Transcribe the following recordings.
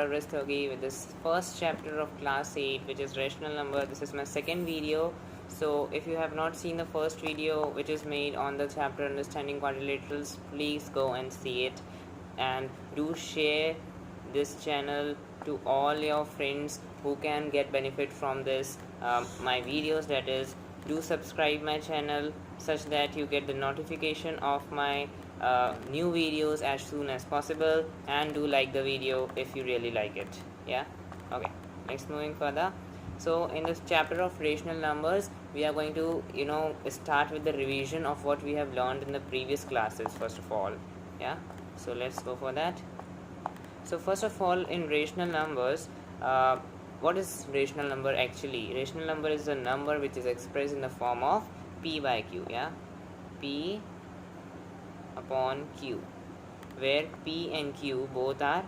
Gaurav Rastogi with this first chapter of class 8, which is rational number. This is my second video. So if you have not seen the first video which is made on the chapter understanding quadrilaterals, please go and see it, and do share this channel to all your friends who can get benefit from this my videos. That is, do subscribe my channel such that you get the notification of my new videos as soon as possible, and do like the video if you really like it. Yeah, okay, next, moving further. So in this chapter of rational numbers, we are going to start with the revision of what we have learned in the previous classes first of all. Yeah, so let's go for that. So first of all, in rational numbers, what is rational number actually? Rational number is a number which is expressed in the form of p by q. Yeah, p upon q, where p and q both are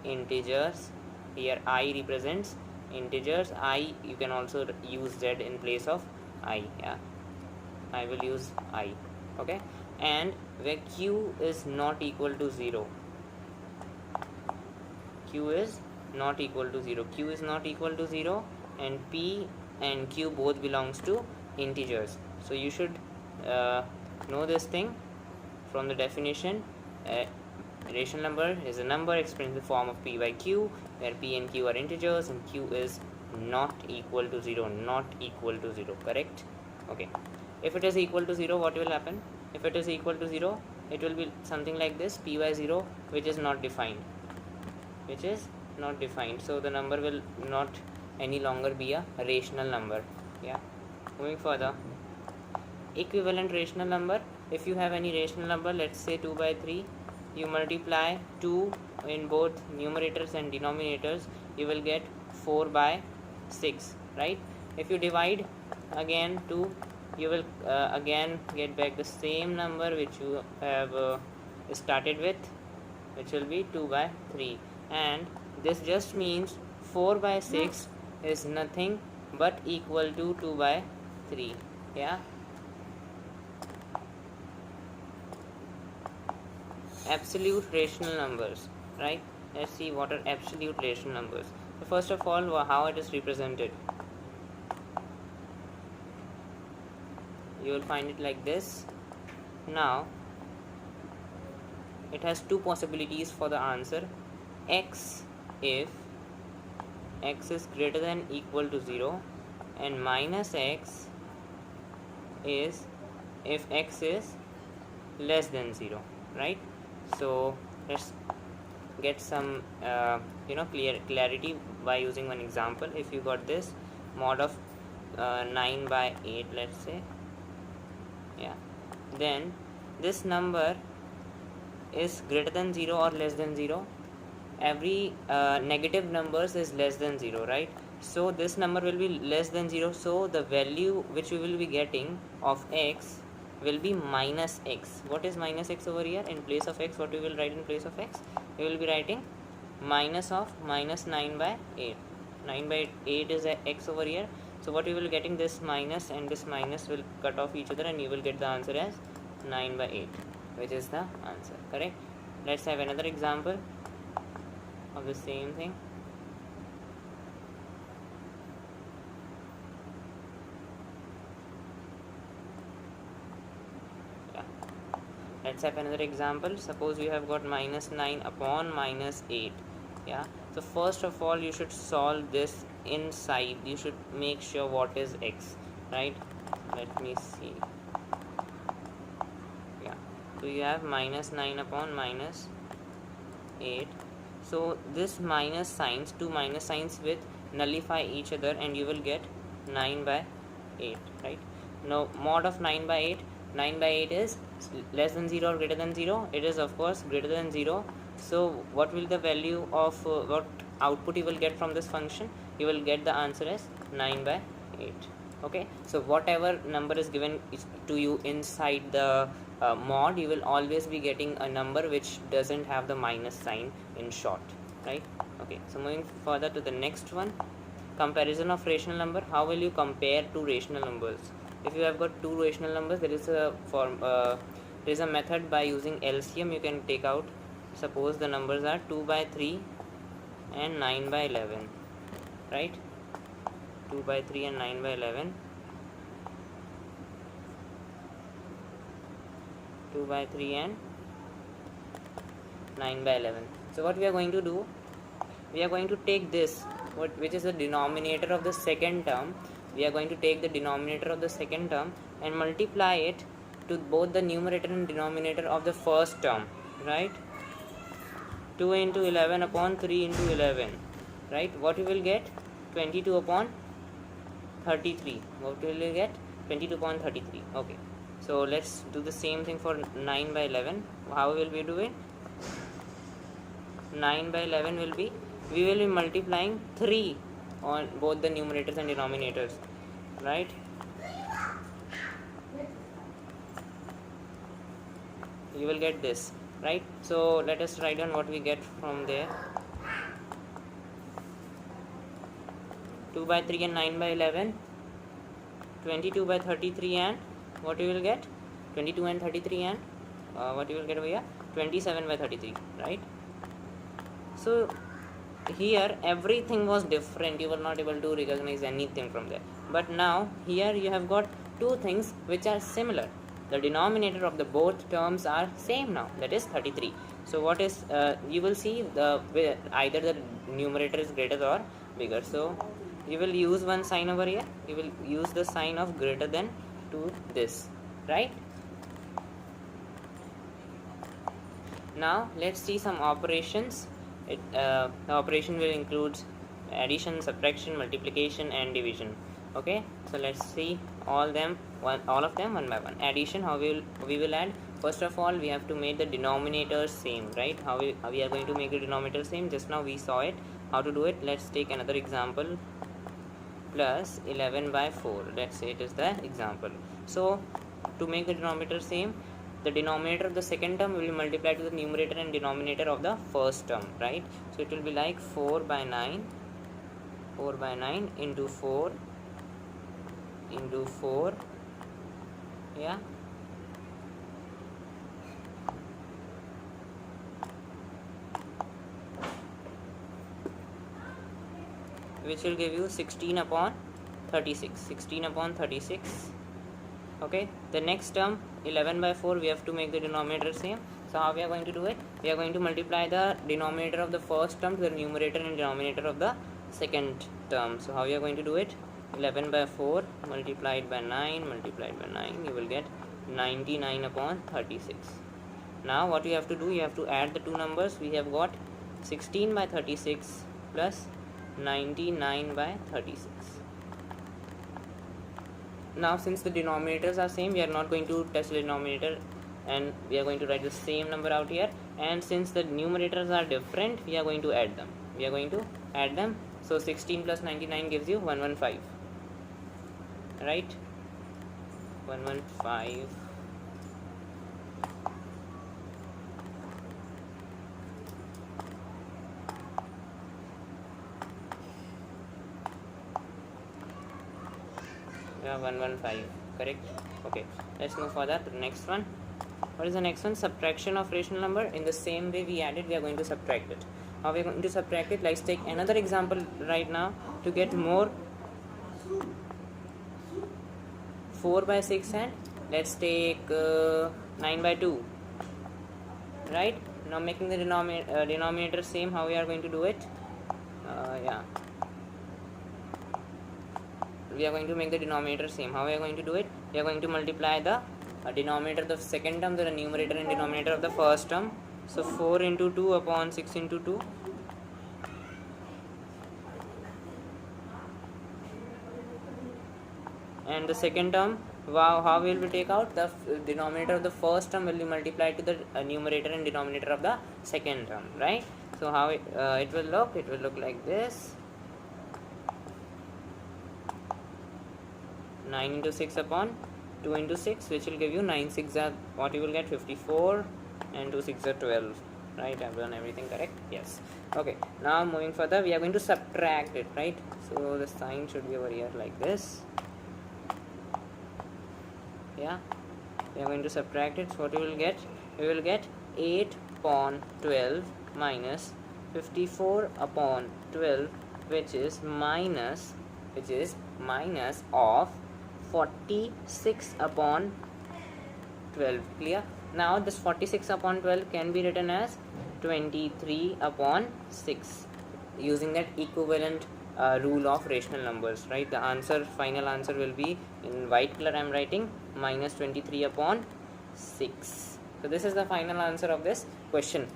integers. Here I represents integers. I, you can also use z in place of I. Yeah, I will use I. Okay, and where q is not equal to 0. Q is not equal to 0. Q is not equal to 0, and p and q both belongs to integers. So you should know this thing from the definition. Rational number is a number expressed in the form of p by q, where p and q are integers and q is not equal to 0. Not equal to 0, correct? Okay, if it is equal to 0, what will happen? If it is equal to 0, it will be something like this: p by 0, which is not defined. So the number will not any longer be a rational number. Yeah, moving further, equivalent rational number. If you have any rational number, let's say 2 by 3, you multiply 2 in both numerators and denominators, you will get 4 by 6, right? If you divide again 2, you will again get back the same number which you have started with, which will be 2 by 3. And this just means 4 by 6 is nothing but equal to 2 by 3. Yeah, absolute rational numbers, right? Let's see what are absolute rational numbers. So first of all, how it is represented. You will find it like this. Now it has two possibilities for the answer: x if x is greater than equal to 0, and minus x is if x is less than 0, right? So let's get some clarity by using one example. If you got this mod of 9 by 8, let's say, yeah, then this number is greater than 0 or less than 0. Every negative numbers is less than 0, right? So this number will be less than 0, so the value which we will be getting of x will be minus x. What is minus x over here? In place of x, what we will write in place of x? We will be writing minus of minus 9 by 8. 9 by 8 is a x over here, so what we will getting, this minus and this minus will cut off each other, and you will get the answer as 9 by 8, which is the answer, correct? Let's have another example of the same thing. Yeah, let's have another example. Suppose you have got minus 9 upon minus 8. Yeah, so first of all, you should solve this inside. You should make sure what is x, right? Let me see. Yeah, so you have minus 9 upon minus 8. So this minus signs, two minus signs with nullify each other, and you will get 9 by 8, right? Now mod of 9 by 8, 9 by 8 is less than 0 or greater than 0. It is of course greater than 0. So what will the value of what output you will get from this function? You will get the answer as 9 by 8. Okay, so whatever number is given to you inside the mod, you will always be getting a number which doesn't have the minus sign in short, right? Okay, so moving further to the next one, comparison of rational number. How will you compare two rational numbers? If you have got two rational numbers, there is a method by using LCM. You can take out, suppose the numbers are 2 by 3 and 9 by 11, right? 2 by 3 and 9 by 11, 2 by 3 and 9 by 11. So what we are going to do, we are going to take this, which is the denominator of the second term. We are going to take the denominator of the second term and multiply it to both the numerator and denominator of the first term, right? 2 into 11 upon 3 into 11, right? What we will get? 22 upon 33. What will we get? 22 upon 33. Okay, so let's do the same thing for 9 by 11. How will we do it? 9 by 11 will be, we will be multiplying 3 on both the numerators and denominators, right? You will get this, right? So let us write down what we get from there. 2 by 3 and 9 by 11, 22 by 33, and what you will get? 22 and 33, and what you will get over here? 27 by 33, right? So here everything was different, you were not able to recognize anything from there. But now here you have got two things which are similar. The denominator of the both terms are same now, that is 33. So what is, you will see either the numerator is greater or bigger. So you will use one sign over here, you will use the sign of greater than to this, right? Now let's see some operations. The operation will include addition, subtraction, multiplication and division. Okay, so let's see all of them one by one. Addition, how we will add? First of all, we have to make the denominator same, right? How we are going to make the denominator same? Just now we saw it, how to do it. Let's take another example. Plus 11 by 4, let's say it is the example. So to make the denominator same, the denominator of the second term will be multiplied to the numerator and denominator of the first term, right? So it will be like 4 by 9 into 4 into 4, yeah, which will give you 16 upon 36. Okay, the next term 11 by 4, we have to make the denominator same. So how we are going to do it? We are going to multiply the denominator of the first term to the numerator and denominator of the second term. So how we are going to do it? 11 by 4 multiplied by 9, you will get 99 upon 36. Now what you have to do, you have to add the two numbers. We have got 16 by 36 plus 99 by 36. Now since the denominators are same, we are not going to touch the denominator and we are going to write the same number out here. And since the numerators are different, we are going to add them. So 16 plus 99 gives you 115, right? 115. Yeah, 115, correct. Okay, let's move further to the next one. What is the next one? Subtraction of rational number. In the same way we added, we are going to subtract it. How we are going to subtract it? Let's take another example right now to get more. 4 by 6 and let's take 9 by 2, right? Now making the denominator same, how we are going to do it? Yeah, we are going to make the denominator same. How we are going to do it? We are going to multiply the denominator of the second term to the numerator and denominator of the first term. So 4 into 2 upon 6 into 2. And the second term, how will we take out? The denominator of the first term will be multiplied to the numerator and denominator of the second term, right? So how it will look? It will look like this. 9 into 6 upon 2 into 6, which will give you 9 6 are what you will get 54 and 2 6 are 12, right? I've done everything correct. Yes. Okay, now moving further, we are going to subtract it, right? So the sign should be over here like this. Yeah, we are going to subtract it. So what you will get? We will get 8 upon 12 minus 54 upon 12, which is minus of 46 upon 12. Clear? Now this 46 upon 12 can be written as 23 upon 6 using that equivalent rule of rational numbers, right? The answer, final answer will be in white color. I am writing minus 23 upon 6. So this is the final answer of this question.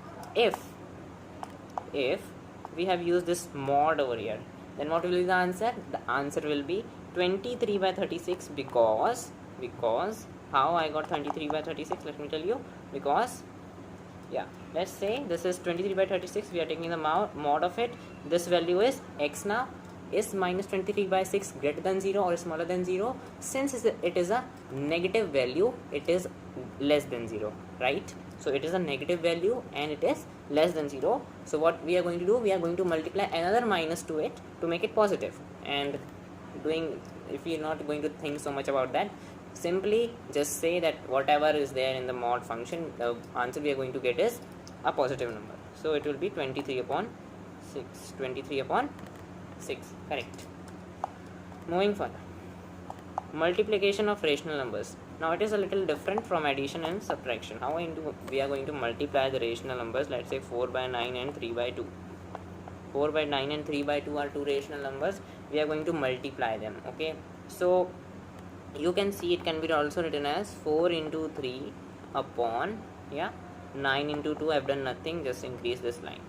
If we have used this mod over here, then what will be the answer? The answer will be 23 by 36, because how I got 23 by 36, let me tell you. Because, yeah, let's say this is 23 by 36, we are taking the mod of it. This value is x. Now is minus 23 by 6 greater than 0 or smaller than 0? Since it is a negative value, it is less than 0, right? So it is a negative value and it is less than 0. So what we are going to do, we are going to multiply another minus to it to make it positive. And if you are not going to think so much about that, simply just say that whatever is there in the mod function, the answer we are going to get is a positive number. So it will be 23 upon 6. 23 upon 6, correct. Moving further, multiplication of rational numbers. Now it is a little different from addition and subtraction. How we are going to multiply the rational numbers? Let's say 4 by 9 and 3 by 2. 4 by 9 and 3 by 2 are two rational numbers. We are going to multiply them. Okay, so you can see it can be also written as 4 into 3 upon 9 into 2. I have done nothing, just increase this line.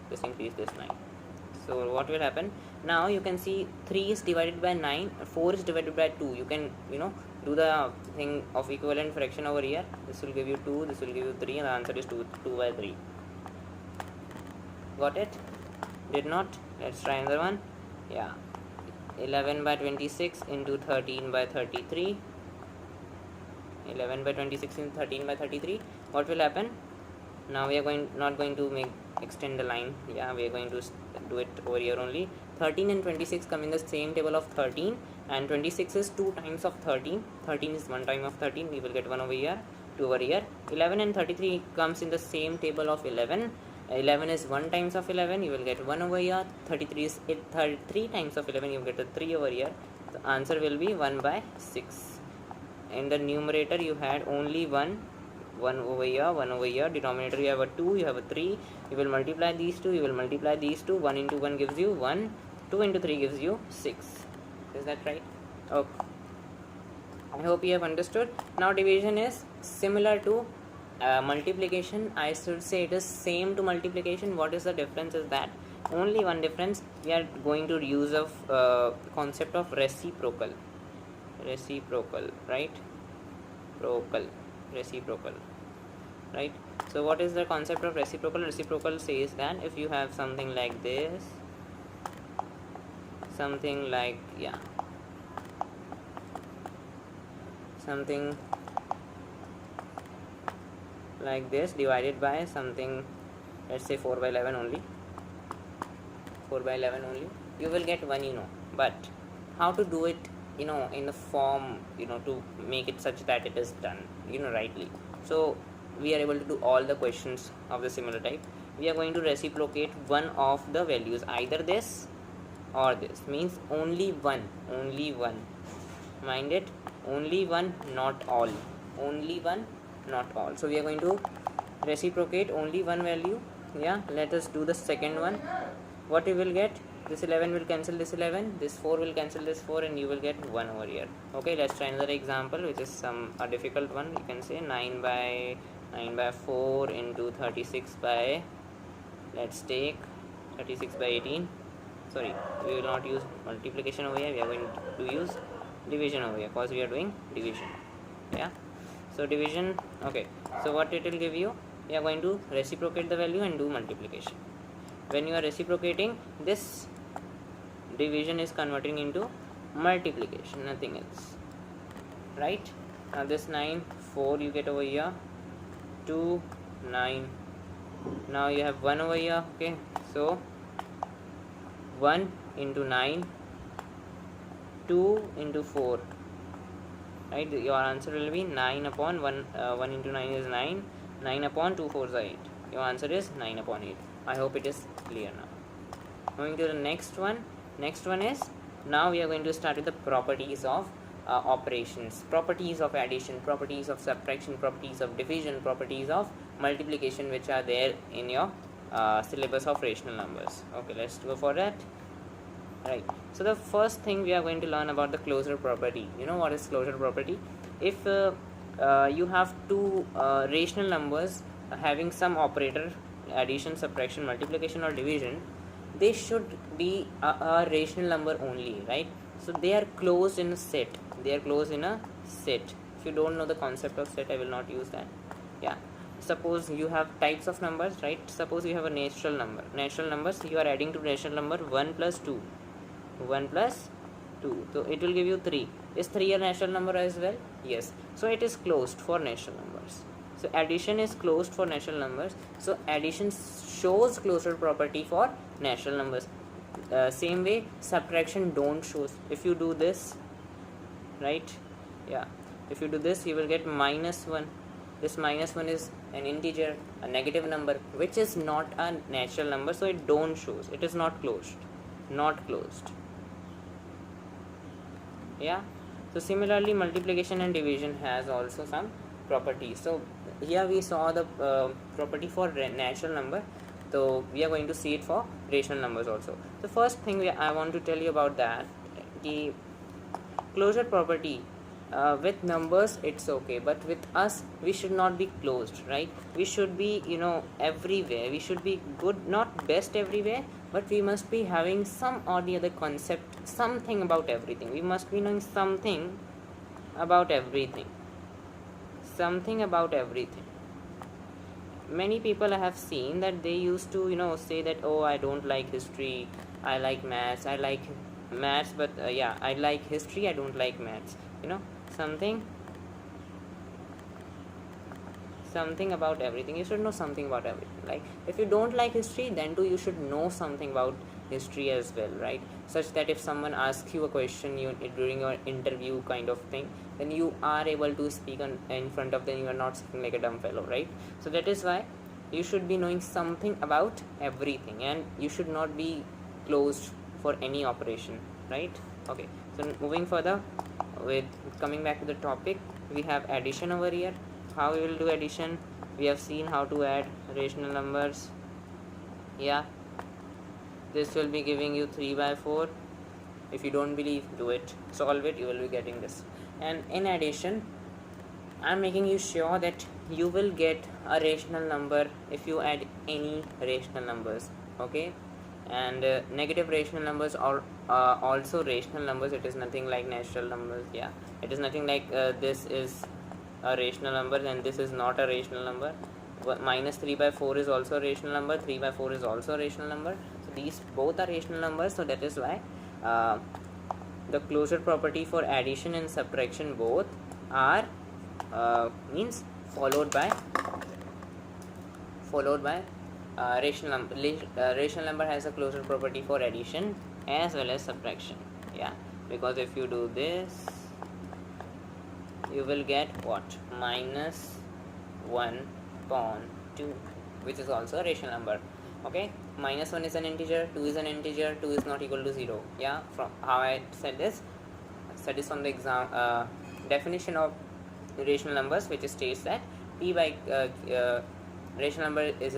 Just increase this line. So what will happen? Now you can see 3 is divided by 9, 4 is divided by 2. You can do the thing of equivalent fraction over here. This will give you 2, this will give you 3, and the answer is 2 by 3. Got it? Did not? Let's try another one. 11 by 26 into 13 by 33. 11 by 26 into 13 by 33. What will happen? Now we are not going to extend the line. We are going to do it over here only. 13 and 26 come in the same table of 13, and 26 is 2 times of 13. 13 is 1 time of 13. We will get 1 over here, 2 over here. 11 and 33 comes in the same table of 11. 11 is 1 times of 11. You will get 1 over here. 33 is 3 times of 11. You will get a 3 over here. The answer will be 1 by 6. In the numerator you had only 1 over here, 1 over here. Denominator you have a 2, you have a 3. You will multiply these two, you will multiply these two. 1 into 1 gives you 1, 2 into 3 gives you 6. Is that right? Okay, I hope you have understood. Now division is similar to multiplication. I should say it is same to multiplication. What is the difference is that only one difference, we are going to use of concept of reciprocal, right? Reciprocal, right? So what is the concept of reciprocal? Reciprocal says that if you have something like this, something like something like this divided by something, let's say 4 by 11 only, 4 by 11 only, you will get 1, but how to do it in the form to make it such that it is done rightly. So we are able to do all the questions of the similar type. We are going to reciprocate one of the values, either this or this. Means only one, mind it, only one, not all, only one, not all. So we are going to reciprocate only one value. Let us do the second one. What we will get? This 11 will cancel this 11, this 4 will cancel this 4, and you will get 1 over here. Okay, let's try another example, which is a difficult one. You can say 9 by 4 into 36 by, let's take 36 by 18. Sorry, we will not use multiplication over here. We are going to use division over here, because we are doing division. So division. Okay, so what it will give you? We are going to reciprocate the value and do multiplication. When you are reciprocating, this division is converting into multiplication, nothing else, right? Now this 9, 4 you get over here, 2, 9. Now you have 1 over here. Okay, so 1 into 9, 2 into 4, right? Your answer will be 9 upon 1. 1 into 9 is 9. 9 upon 2 4 is 8. Your answer is 9 upon 8. I hope it is clear now. Moving to the next one. Next one is, now we are going to start with the properties of operations, properties of addition, properties of subtraction, properties of division, properties of multiplication, which are there in your syllabus of rational numbers. Okay, let's go for that. Right, so the first thing we are going to learn about the closure property. You know what is closure property? If you have two rational numbers having some operator, addition, subtraction, multiplication or division, they should be a rational number only, right? So they are closed in a set, they are closed in a set. If you don't know the concept of set, I will not use that. Yeah, suppose you have types of numbers, right? Suppose you have a natural number, natural numbers, you are adding to natural number 1 plus 2, 1 plus 2, so it will give you 3. Is 3 a natural number as well? Yes. So it is closed for natural numbers. So addition is closed for natural numbers. So addition shows closure property for natural numbers. Same way subtraction don't shows. If you do this, right? Yeah, if you do this, you will get minus 1. This minus 1 is an integer, a negative number, which is not a natural number, so it don't shows. It is not closed. Not closed. Yeah. So similarly, multiplication and division has also some properties. So here we saw the property for natural number, so we are going to see it for rational numbers also. The first thing I want to tell you about that, the closure property, with numbers it's okay, but with us we should not be closed, right? We should be, everywhere. We should be good, not best everywhere, but we must be having some or the other concept, something about everything. We must be knowing something about everything. Something about everything. Many people I have seen that they used to, say that, oh, I don't like history, I like maths, I like maths, but yeah, I like history, I don't like maths. Something about everything. You should know something about everything. Like, if you don't like history, then too you should know something about history as well, right? Such that if someone asks you a question during your interview kind of thing, then you are able to speak in front of them. You are not speaking like a dumb fellow, right? So that is why you should be knowing something about everything, and you should not be closed for any operation, right? Okay, so moving further, with coming back to the topic, we have addition over here. How we will do addition? We have seen how to add rational numbers. Yeah, this will be giving you 3 by 4. If you don't believe, do it, solve it, you will be getting this. And in addition, I'm making you sure that you will get a rational number if you add any rational numbers, okay? And negative rational numbers are also rational numbers. It is nothing like natural numbers. Yeah, it is nothing like this is a rational number and this is not a rational number. Minus 3 by 4 is also a rational number, 3 by 4 is also a rational number. So these both are rational numbers. So that is why the closure property for addition and subtraction both are means followed by rational number. Rational number has a closure property for addition as well as subtraction. Yeah, because if you do this, you will get what? Minus 1/2, which is also a rational number. Okay, minus 1 is an integer, 2 is an integer, 2 is not equal to 0. Yeah, from how I said this from the exam definition of rational numbers, which states that p by rational number is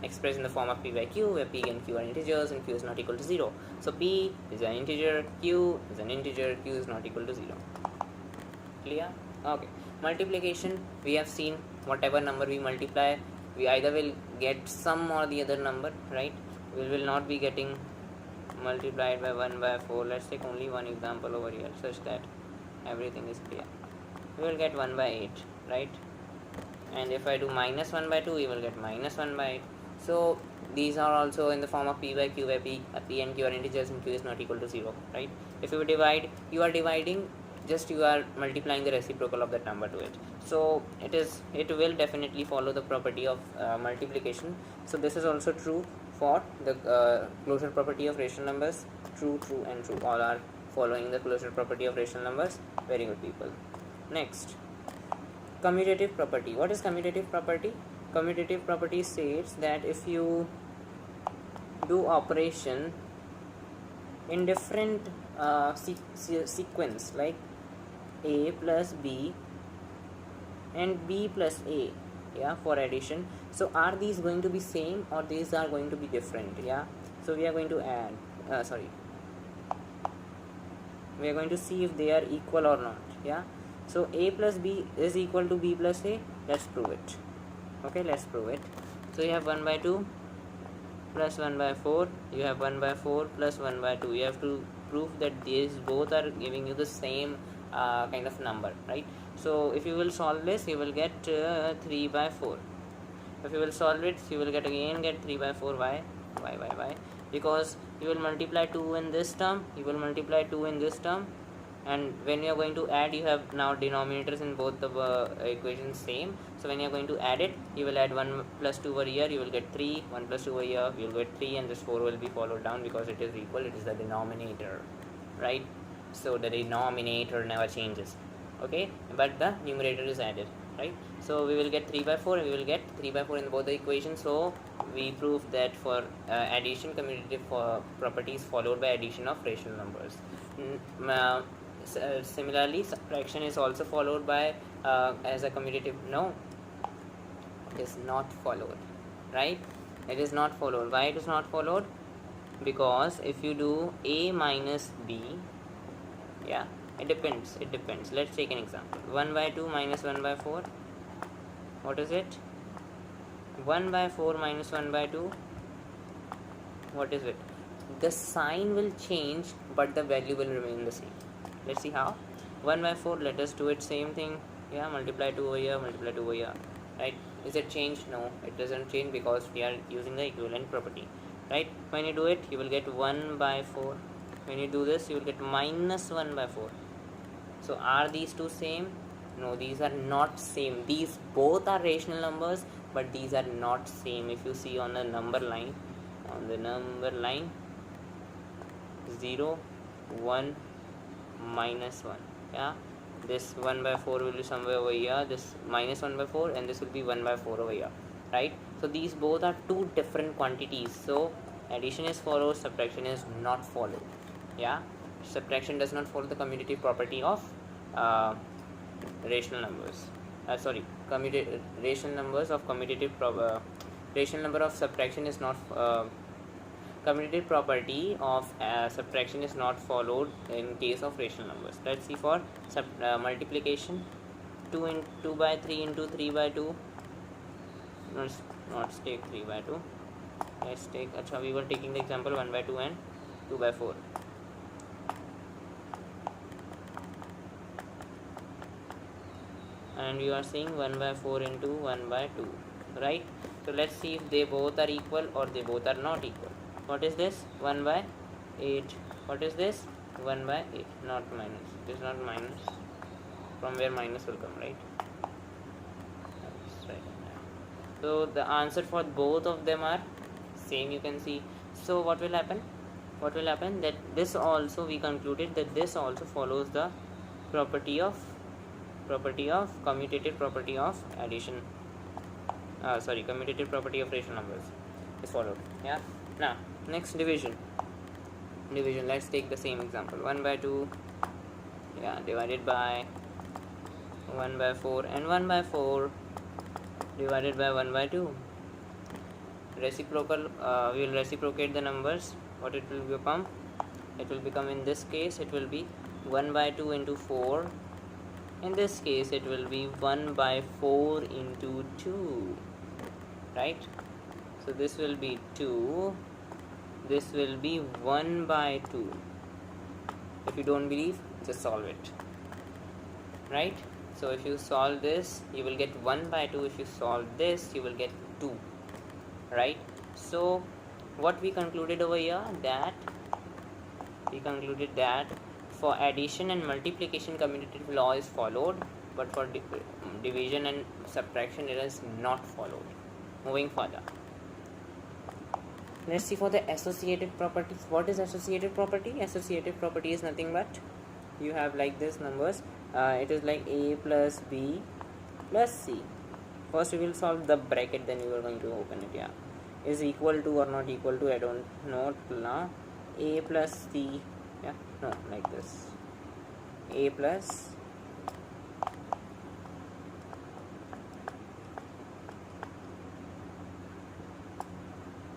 expressed in the form of p by q, where p and q are integers and q is not equal to 0. So p is an integer, q is an integer, q is not equal to 0. Clear? Okay. Multiplication, we have seen whatever number we multiply, we either will get some or the other number, right? We will not be getting multiplied by 1 by 4. Let's take only one example over here such that everything is clear. We will get 1 by 8, right? And if I do minus 1 by 2, we will get minus 1 by 8. So these are also in the form of p by q, where p and q are integers and q is not equal to 0, right? If you divide, you are dividing, just you are multiplying the reciprocal of that number to it. So it will definitely follow the property of multiplication. So this is also true for the closure property of rational numbers. True, true and true, all are following the closure property of rational numbers. Very good, people. Next, commutative property. What is commutative property? Commutative property says that if you do operation in different sequence, like a plus b and b plus a, yeah, for addition. So are these going to be same or these are going to be different? Yeah, so we are going to add we are going to see if they are equal or not. Yeah, so a plus b is equal to b plus a. Let's prove it. Okay, let's prove it. So you have 1 by 2 plus 1 by 4, you have 1 by 4 plus 1 by 2. You have to prove that these both are giving you the same kind of number, right? So if you will solve this, you will get 3 by 4. If you will solve it, you will get 3 by 4. Why? Because you will multiply 2 in this term, you will multiply 2 in this term, and when you are going to add, you have now denominators in both the equations same. So when you are going to add it, you will add 1 plus 2 over here, you will get 3, 1 plus 2 over here, you will get 3, and this 4 will be followed down because it is equal, it is the denominator, right? So the denominator never changes, okay, but the numerator is added, right? So we will get 3 by 4, we will get 3 by 4 in both the equations. So we prove that for addition, commutative properties followed by addition of rational numbers. Similarly, subtraction is also followed by as a commutative. No, it is not followed, right? It is not followed. Why it is not followed? Because if you do a minus b, yeah, it depends. Let's take an example. 1 by 2 minus 1 by 4. What is it? 1 by 4 minus 1 by 2. What is it? The sign will change, but the value will remain the same. Let's see how. 1 by 4, let us do it same thing. Yeah, multiply 2 over here, multiply 2 over here, right? Is it changed? No, it doesn't change because we are using the equivalent property, right? When you do it, you will get 1 by 4. When you do this, you will get minus 1 by 4. So are these two same? No, these are not same. These both are rational numbers, but these are not same. If you see on the number line, 0, 1, minus 1, yeah, this 1 by 4 will be somewhere over here, this minus 1 by 4, and this will be 1 by 4 over here, right? So these both are two different quantities. So addition is followed, subtraction is not followed. Yeah, subtraction does not follow the commutative property of rational numbers. Rational numbers of commutative rational number of subtraction is not commutative property of subtraction is not followed in case of rational numbers. Let's see for multiplication. 2 by 3 into 3 by 2. Let's not take 3 by 2. Let's take, we were taking the example 1 by 2 and 2 by 4. And you are seeing 1 by 4 into 1 by 2, right? So let's see if they both are equal or they both are not equal. What is this? 1 by 8. What is this? 1 by 8, not minus. It is not minus. From where minus will come, right? That's right. So the answer for both of them are same, you can see. So what will happen? That this also, we concluded that this also follows the commutative property of addition. Commutative property of rational numbers is followed. Yeah. Now next division. Let's take the same example. 1 by 2, yeah, divided by 1 by 4, and 1 by 4 divided by 1 by 2. Reciprocal. We will reciprocate the numbers. What it will become? It will become, in this case, it will be 1 by 2 into 4. In this case, it will be 1 by 4 into 2, right? So this will be 2. This will be 1 by 2. If you don't believe, just solve it, right? So if you solve this, you will get 1 by 2. If you solve this, you will get 2, right? So what we concluded over here, that for addition and multiplication, commutative law is followed, but for division and subtraction, it is not followed. Moving further, let's see for the associative properties. What is associative property? Associative property is nothing but, you have like this numbers. It is like a plus b plus c. First we will solve the bracket, then we are going to open it. Yeah, is equal to or not equal to, I don't know now. A plus C, yeah, no, like this, A plus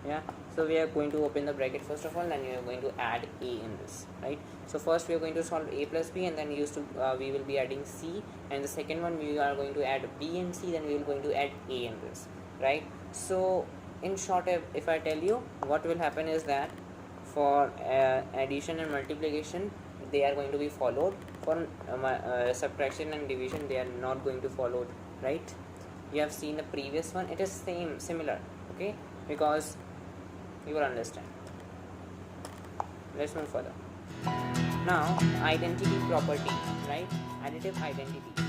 yeah. So we are going to open the bracket first of all, then we are going to add A in this, right? So first we are going to solve A plus B, and then we will be adding C, and the second one we are going to add B and C, then we are going to add A in this, right? So in short, if I tell you, what will happen is that for addition and multiplication they are going to be followed, for subtraction and division they are not going to follow, right? You have seen the previous one, it is similar, okay, because you will understand. Let's move further. Now identity property, right? Additive identity.